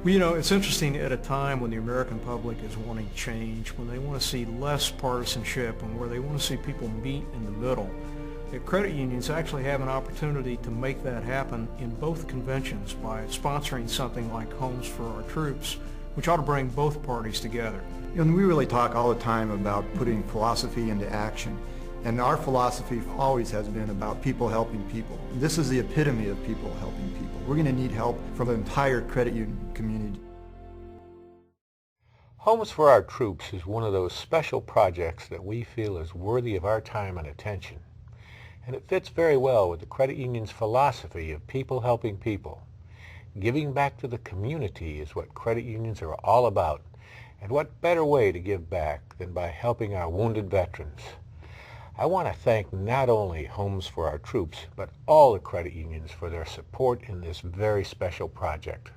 Well, you know, it's interesting at a time when the American public is wanting change, when they want to see less partisanship and where they want to see people meet in the middle. The credit unions actually have an opportunity to make that happen in both conventions by sponsoring something like Homes for Our Troops, which ought to bring both parties together. And we really talk all the time about putting philosophy into action. And our philosophy always has been about people helping people. This is the epitome of people helping people. We're going to need help from the entire credit union community. Homes for Our Troops is one of those special projects that we feel is worthy of our time and attention. And it fits very well with the credit union's philosophy of people helping people. Giving back to the community is what credit unions are all about. And what better way to give back than by helping our wounded veterans? I want to thank not only Homes for Our Troops, but all the credit unions for their support in this very special project.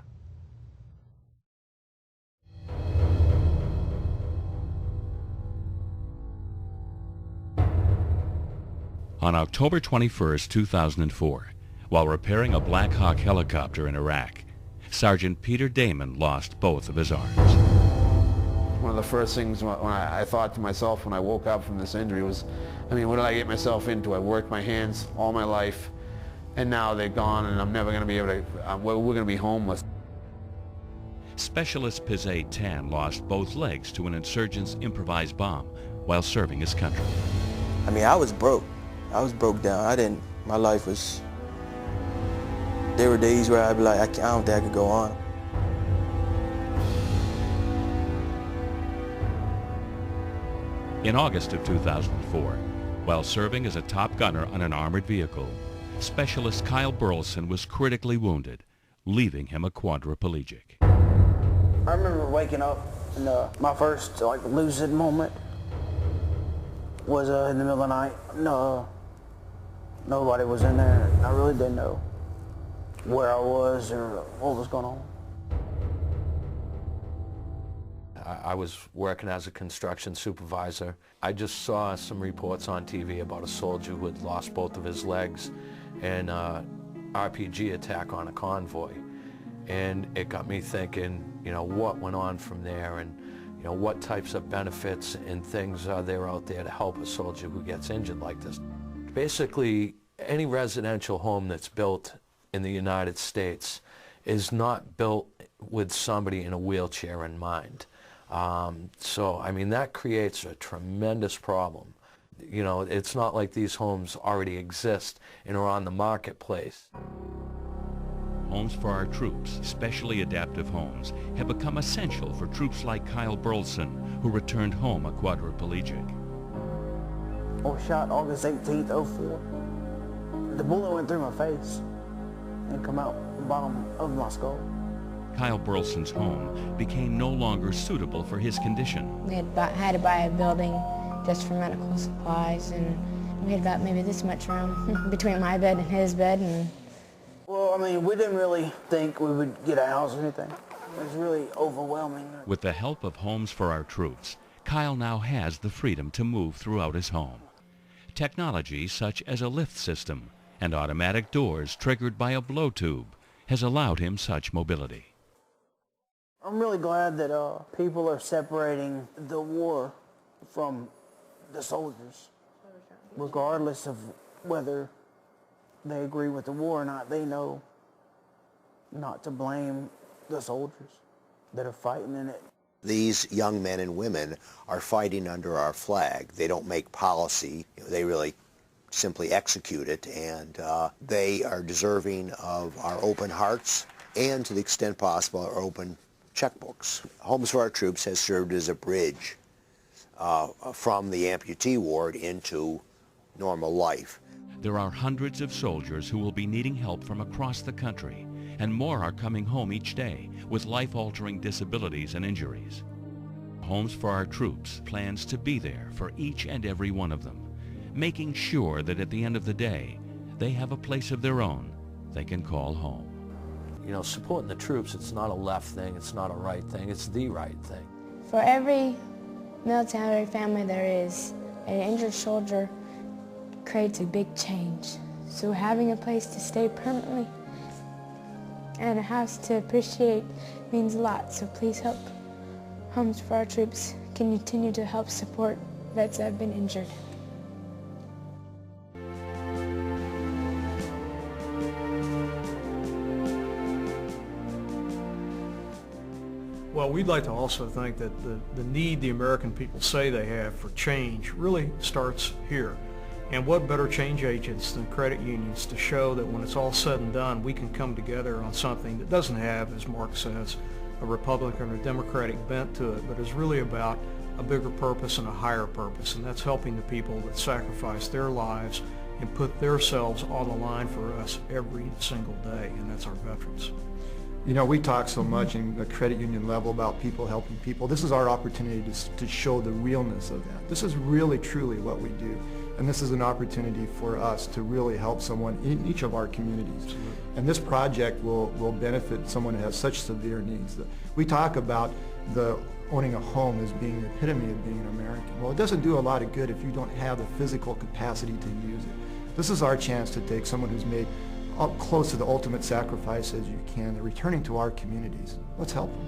On October 21, 2004, while repairing a Black Hawk helicopter in Iraq, Sergeant Peter Damon lost both of his arms. One of the first things when I thought to myself when I woke up from this injury was, I mean, what did I get myself into? I worked my hands all my life, and now they're gone, and I'm never going to be able to, we're going to be homeless. Specialist Pizet Tan lost both legs to an insurgent's improvised bomb while serving his country. I mean, I was broke. I was broke down. My life was, there were days where I'd be like, I don't think I could go on. In August of 2004, while serving as a top gunner on an armored vehicle, Specialist Kyle Burleson was critically wounded, leaving him a quadriplegic. I remember waking up and my first lucid moment was in the middle of the night. Nobody was in there. I really didn't know where I was or what was going on. I was working as a construction supervisor. I just saw some reports on TV about a soldier who had lost both of his legs in an RPG attack on a convoy. And it got me thinking, you know, what went on from there, and you know, what types of benefits and things are there out there to help a soldier who gets injured like this. Basically, any residential home that's built in the United States is not built with somebody in a wheelchair in mind. So, I mean, that creates a tremendous problem. You know, it's not like these homes already exist and are on the marketplace. Homes for Our Troops, specially adaptive homes, have become essential for troops like Kyle Burleson, who returned home a quadriplegic. I was shot August 18th, 04. The bullet went through my face and come out the bottom of my skull. Kyle Burleson's home became no longer suitable for his condition. We had to buy a building just for medical supplies, and we had about maybe this much room between my bed and his bed. Well, I mean, we didn't really think we would get a house or anything. It was really overwhelming. With the help of Homes for Our Troops, Kyle now has the freedom to move throughout his home. Technology such as a lift system and automatic doors triggered by a blow tube has allowed him such mobility. I'm really glad that people are separating the war from the soldiers. Regardless of whether they agree with the war or not, they know not to blame the soldiers that are fighting in it. These young men and women are fighting under our flag. They don't make policy. They really simply execute it, and they are deserving of our open hearts and, to the extent possible, our open checkbooks. Homes for Our Troops has served as a bridge from the amputee ward into normal life. There are hundreds of soldiers who will be needing help from across the country, and more are coming home each day with life-altering disabilities and injuries. Homes for Our Troops plans to be there for each and every one of them, making sure that at the end of the day, they have a place of their own they can call home. You know, supporting the troops, it's not a left thing, it's not a right thing, it's the right thing. For every military family there is, an injured soldier creates a big change. So having a place to stay permanently and a house to appreciate means a lot, so please help Homes for Our Troops continue to help support vets that have been injured. Well, we'd like to also think that the need the American people say they have for change really starts here. And what better change agents than credit unions to show that when it's all said and done, we can come together on something that doesn't have, as Mark says, a Republican or Democratic bent to it, but is really about a bigger purpose and a higher purpose, and that's helping the people that sacrifice their lives and put themselves on the line for us every single day, and that's our veterans. You know, we talk so much in the credit union level about people helping people. This is our opportunity to show the realness of that. This is really, truly what we do. And this is an opportunity for us to really help someone in each of our communities. And this project will benefit someone who has such severe needs. We talk about owning a home as being the epitome of being an American. Well, it doesn't do a lot of good if you don't have the physical capacity to use it. This is our chance to take someone who's made up close to the ultimate sacrifice as you can. They're returning to our communities. Let's help them.